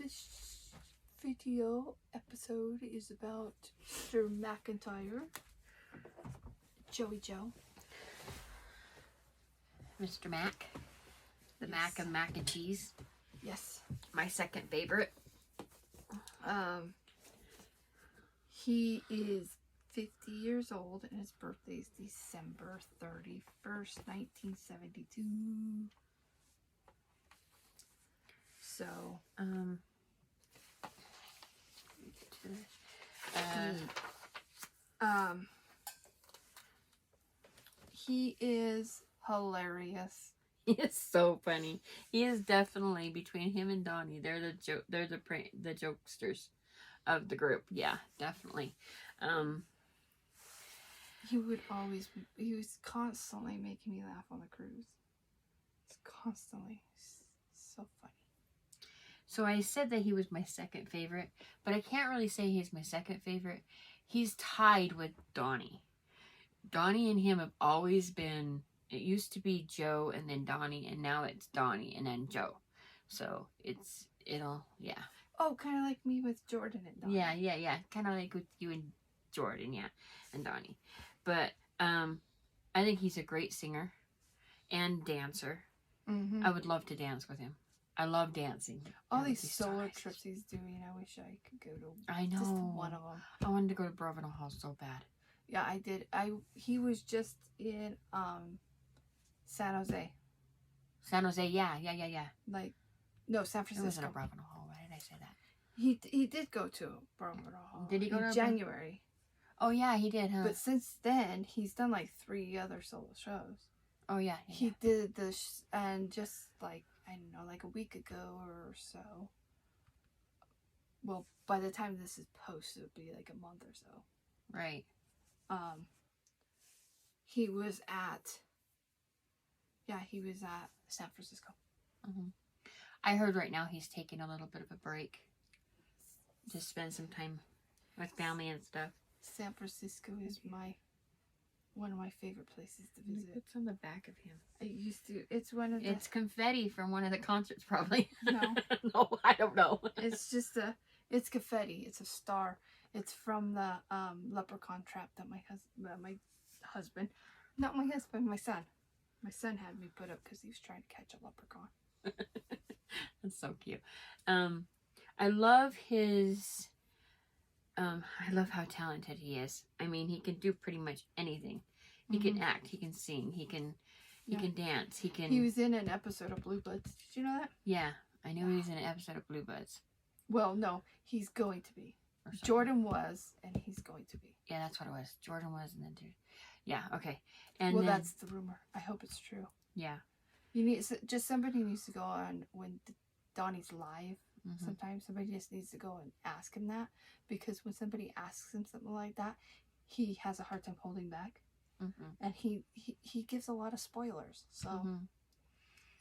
This video episode is about Mr. McIntyre, Joey Joe. Mr. Mac. The Mac of mac and cheese. Yes. My second favorite. He is 50 years old and his birthday is December 31st, 1972. So, he is hilarious. He is so funny. He is definitely, between him and Donnie, they're the jokesters of the group. Yeah, definitely. He was constantly making me laugh on the cruise. It's constantly so funny. So I said that he was my second favorite, but I can't really say he's my second favorite. He's tied with Donnie. Donnie and him have always been, it used to be Joe and then Donnie, and now it's Donnie and then Joe. So yeah. Oh, kind of like me with Jordan and Donnie. Yeah. Kind of like with you and Jordan, yeah, and Donnie. But I think he's a great singer and dancer. Mm-hmm. I would love to dance with him. I love dancing. All these solar trips he's doing, I wish I could go to. I know. Just one of them. I wanted to go to Brovenal Hall so bad. Yeah, I did. He was just in San Jose. San Jose, yeah. Like, no, San Francisco. It wasn't a Brovenal Hall. Why did I say that? He did go to Brovenal Hall. Did he go in to January? Oh yeah, he did, huh? But since then, he's done like 3 other solo shows. Oh yeah. He did this, and just like, I don't know, like a week ago or so. Well, by the time this is posted, it'll be like a month or so. Right. He was at San Francisco. Mm-hmm. I heard right now he's taking a little bit of a break to spend some time with family and stuff. San Francisco is one of my favorite places to visit. What's on the back of him? It's confetti from one of the concerts, probably. No. No, I don't know. It's just it's confetti. It's a star. It's from the leprechaun trap that my husband, not my husband, my son. My son had me put up because he was trying to catch a leprechaun. That's so cute. I love his. I love how talented he is. I mean, he can do pretty much anything. He can act. He can sing. He can dance. He was in an episode of Blue Bloods. Did you know that? Yeah, I knew he was in an episode of Blue Bloods. Well, no, he's going to be. Jordan was, and he's going to be. Yeah, that's what it was. Jordan was, and then yeah, okay. And well, that's the rumor. I hope it's true. Yeah. Somebody needs to go on when Donnie's live. Mm-hmm. Sometimes somebody just needs to go and ask him that, because when somebody asks him something like that, he has a hard time holding back, and he gives a lot of spoilers. So,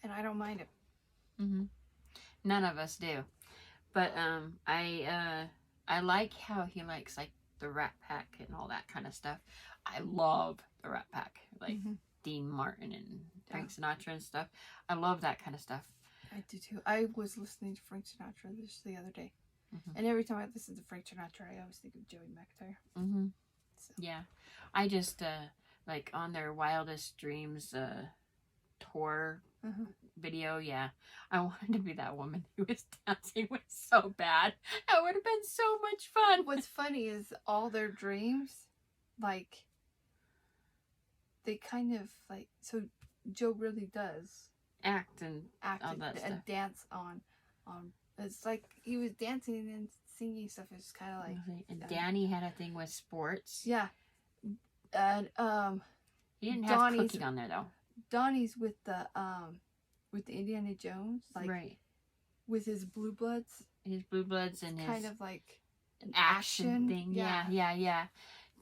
and I don't mind it. None of us do, but I like how he likes like the Rat Pack and all that kind of stuff. I love the Rat Pack, like Dean Martin and Frank Sinatra and stuff. I love that kind of stuff. I do too. I was listening to Frank Sinatra the other day, and every time I listen to Frank Sinatra, I always think of Joey McIntyre. So. Yeah, I just like on their Wildest Dreams tour video. Yeah, I wanted to be that woman who was dancing with so bad. That would have been so much fun. What's funny is all their dreams, like they kind of like, so Joe really does act and all that stuff. Dance on it's like he was dancing and singing stuff. It's kind of like, and Danny had a thing with sports. Yeah, and he didn't have cooking on there though. Donnie's with the Indiana Jones, like right, with his Blue Bloods. His Blue Bloods and his kind of like an action thing. Yeah.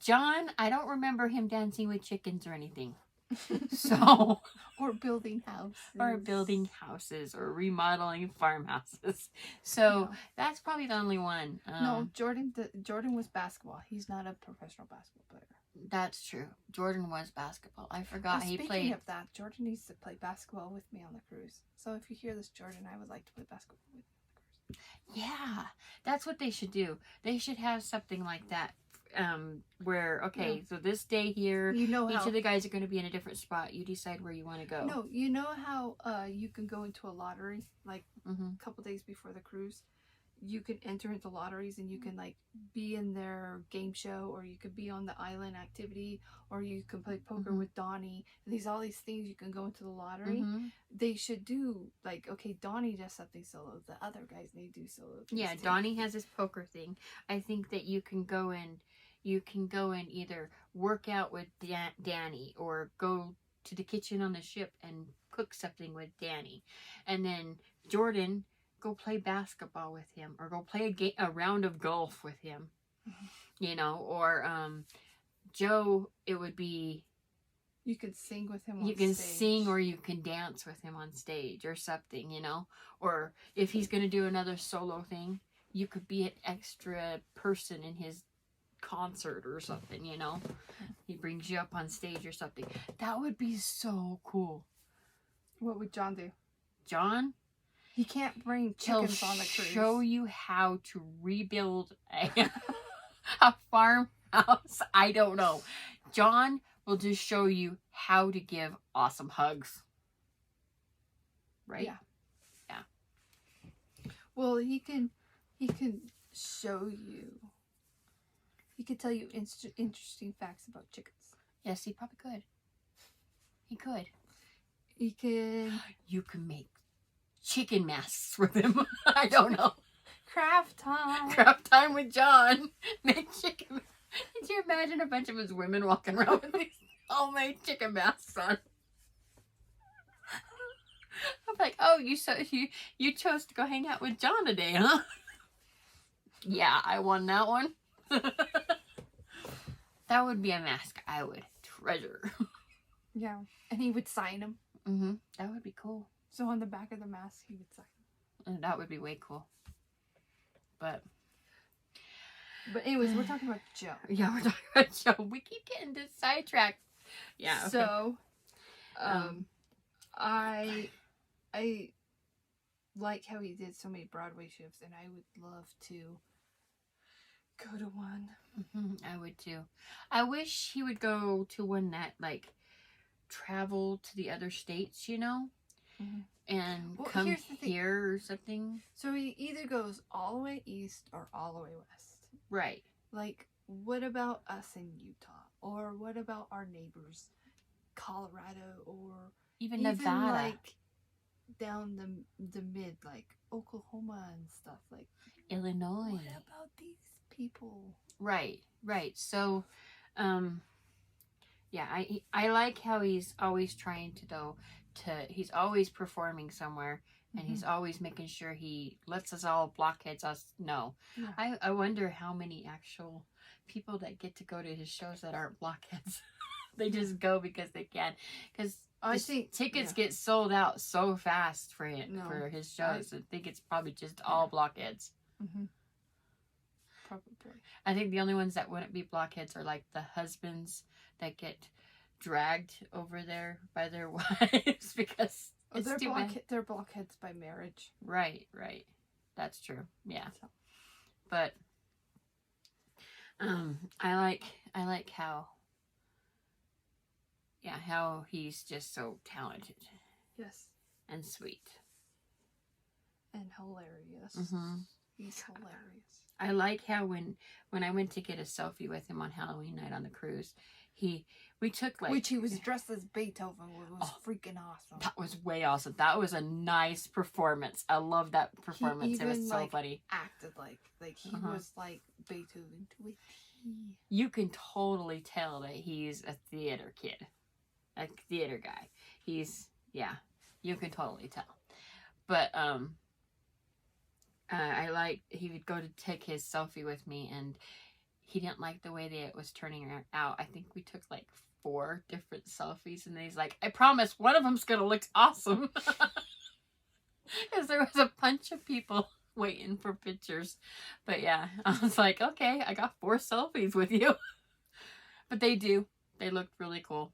John, I don't remember him dancing with chickens or anything. So, or building houses, or remodeling farmhouses. So that's probably the only one. No, Jordan was basketball. He's not a professional basketball player. That's true. Jordan was basketball. I forgot he played. Speaking of that, Jordan needs to play basketball with me on the cruise. So if you hear this, Jordan, I would like to play basketball with you on the cruise. Yeah, that's what they should do. They should have something like that. Where, okay, so this day here, You know each how of the guys are going to be in a different spot. You decide where you want to go. no, you know how you can go into a lottery like Mm-hmm. a couple days before the cruise. You can enter into lotteries and you can like be in their game show, or you could be on the island activity, or you can play poker Mhm. with Donnie. All these things you can go into the lottery. Mm-hmm. They should do like, okay, Donnie does something solo, the other guys need to do solo things Yeah, too. Donnie has his poker thing. I think that you can go and either work out with Danny or go to the kitchen on the ship and cook something with Danny, and then Jordan, go play basketball with him or go play a round of golf with him. You know, or Joe, it would be You can sing with him on you can stage. sing or you can dance with him on stage or something, you know. Or if he's going to do another solo thing, you could be an extra person in his concert or something, you know. He brings you up on stage or something. That would be so cool. What would John do? John, He can't bring chickens on the cruise. show you how to rebuild a farmhouse. I don't know. John will just show you how to give awesome hugs. Right? Yeah. Yeah. Well, he can show you. He could tell you interesting facts about chickens. Yes, he probably could. He could. He can You can make chicken masks with him. I don't know. craft time. Craft time with John. Make chicken. Could you imagine a bunch of his women walking around with these homemade chicken masks on? I'm like, oh, you chose to go hang out with John today, huh? Yeah, I won that one. That would be a mask I would treasure. Yeah, and he would sign them. Mm-hmm. That would be cool. So on the back of the mask, he would sign them. And that would be way cool. But anyways, we're talking about Joe. Yeah, we're talking about Joe. We keep getting sidetracked. Yeah. Okay. So, I like how he did so many Broadway shows, and I would love to go to one. Mm-hmm. I would too. I wish he would go to one that like travel to the other states, you know, and come here or something. So he either goes all the way east or all the way west. Right. Like, what about us in Utah? Or what about our neighbors, Colorado, or even Nevada, like down the mid, like Oklahoma and stuff, like Illinois. What about these people? Right. So, yeah, I like how he's always trying to he's always performing somewhere, and he's always making sure he lets us all blockheads us know. Yeah. I wonder how many actual people that get to go to his shows that aren't blockheads. They just go because they can. Because I think tickets get sold out so fast for his shows. I think it's probably just all blockheads. Mm-hmm. Probably. I think the only ones that wouldn't be blockheads are like the husbands that get dragged over there by their wives because they're blockheads by marriage. Right. That's true. Yeah. So. But I like how he's just so talented. Yes. And sweet. And hilarious. Mm-hmm. He's hilarious. I like how when I went to get a selfie with him on Halloween night on the cruise, we took like... Which he was dressed as Beethoven, which was freaking awesome. That was way awesome. That was a nice performance. I love that performance. It was so funny. Acted like he was like Beethoven to a T. You can totally tell that he's a theater kid. A theater guy. You can totally tell. But, I like, he would go to take his selfie with me, and he didn't like the way that it was turning out. I think we took like 4 different selfies, and then he's like, I promise one of them's gonna look awesome. Because there was a bunch of people waiting for pictures. But yeah, I was like, okay, I got 4 selfies with you. But they looked really cool.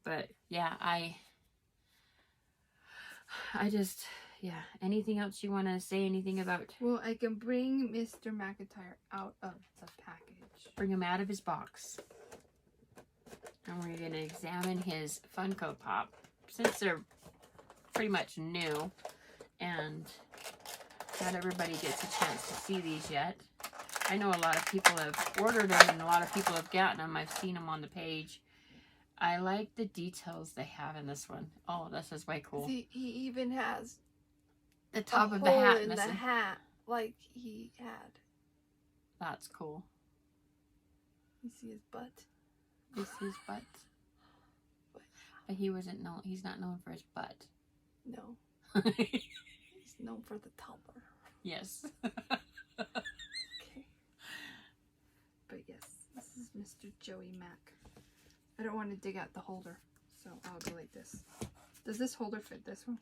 But yeah, yeah, anything else you want to say? Anything about? Well, I can bring Mr. McIntyre out of the package. Bring him out of his box. And we're going to examine his Funko Pop. Since they're pretty much new and not everybody gets a chance to see these yet. I know a lot of people have ordered them and a lot of people have gotten them. I've seen them on the page. I like the details they have in this one. Oh, this is way cool. See, he even has The top a of the hole hat in the missing. hat like he had. That's cool. You see his butt? This is butt. But he wasn't known. He's not known for his butt. No. He's known for the tumbler. Yes. Okay. But yes, this is Mr. Joey Mac. I don't want to dig out the holder, so I'll go like this. Does this holder fit this one?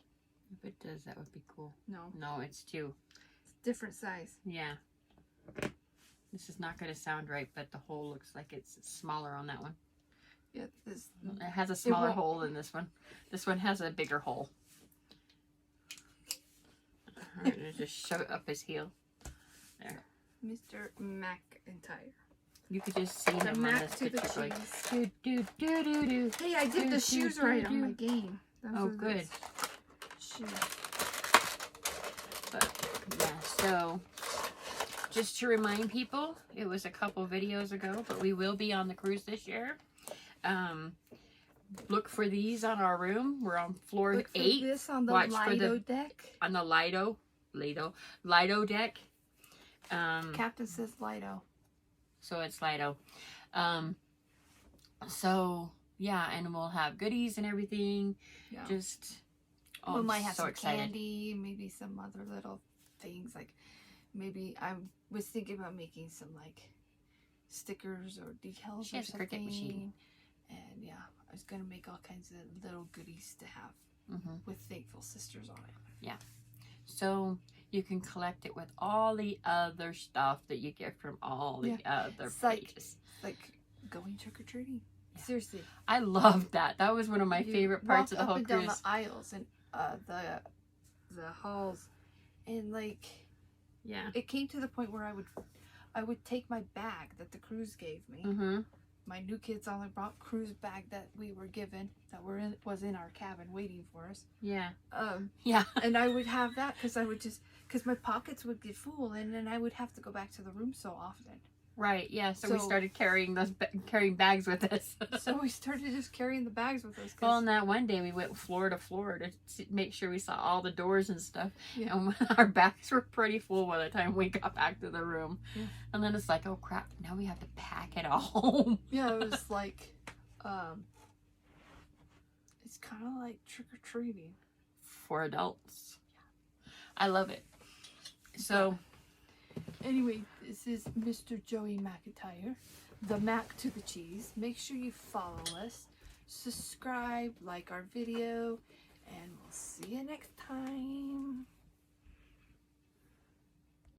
If it does, that would be cool. No. No, it's two. It's different size. Yeah. This is not going to sound right, but the hole looks like it's smaller on that one. Yeah, this. It has a smaller hole than this one. This one has a bigger hole. I'm going to just shove it up his heel. There. Mr. McIntyre. You could just see The him on Mac this to the picture going, cheese. do, do, do, do, do. Hey, I did Do, the do, shoes do, right on do. my game. Those Oh, are the good. Shoes. But, yeah, so, just to remind people, it was a couple videos ago, but we will be on the cruise this year. Look for these on our room. We're on floor Look for 8. this on the Watch for Lido the deck. on the Lido deck. Captain says Lido. So it's Lido. So yeah, and we'll have goodies and everything. Yeah. Just We might have so some excited. candy, maybe some other little things. Like maybe I was thinking about making some like stickers or decals She or has a something. Cricut machine. And yeah, I was gonna make all kinds of little goodies to have with Thankful Sisters on it. Yeah. So you can collect it with all the other stuff that you get from all the other It's like- pages. Like going trick or treating. Yeah. Seriously. I loved that. That was one of my You favorite parts of walk the up whole and cruise. down the aisles and the halls, and like Yeah. it came to the point where I would take my bag that the cruise gave me. My new kids only brought cruise bag that we were given that was in our cabin waiting for us. Yeah. Yeah. And I would have that because my pockets would get full, and then I would have to go back to the room so often. Right. Yeah. So we So- started carrying carrying bags with us. So we started just carrying the bags with us. 'Cause, Well, on that one day we went floor to floor to make sure we saw all the doors and stuff. Yeah. And our bags were pretty full by the time we got back to the room. Yeah. And then it's like, oh crap! Now we have to pack it all home. yeah, it was like, it's kind of like trick or treating. For adults. I love it. So. Anyway, this is Mr. Joey McIntyre, the Mac to the cheese. Make sure you follow us, subscribe, like our video, and we'll see you next time.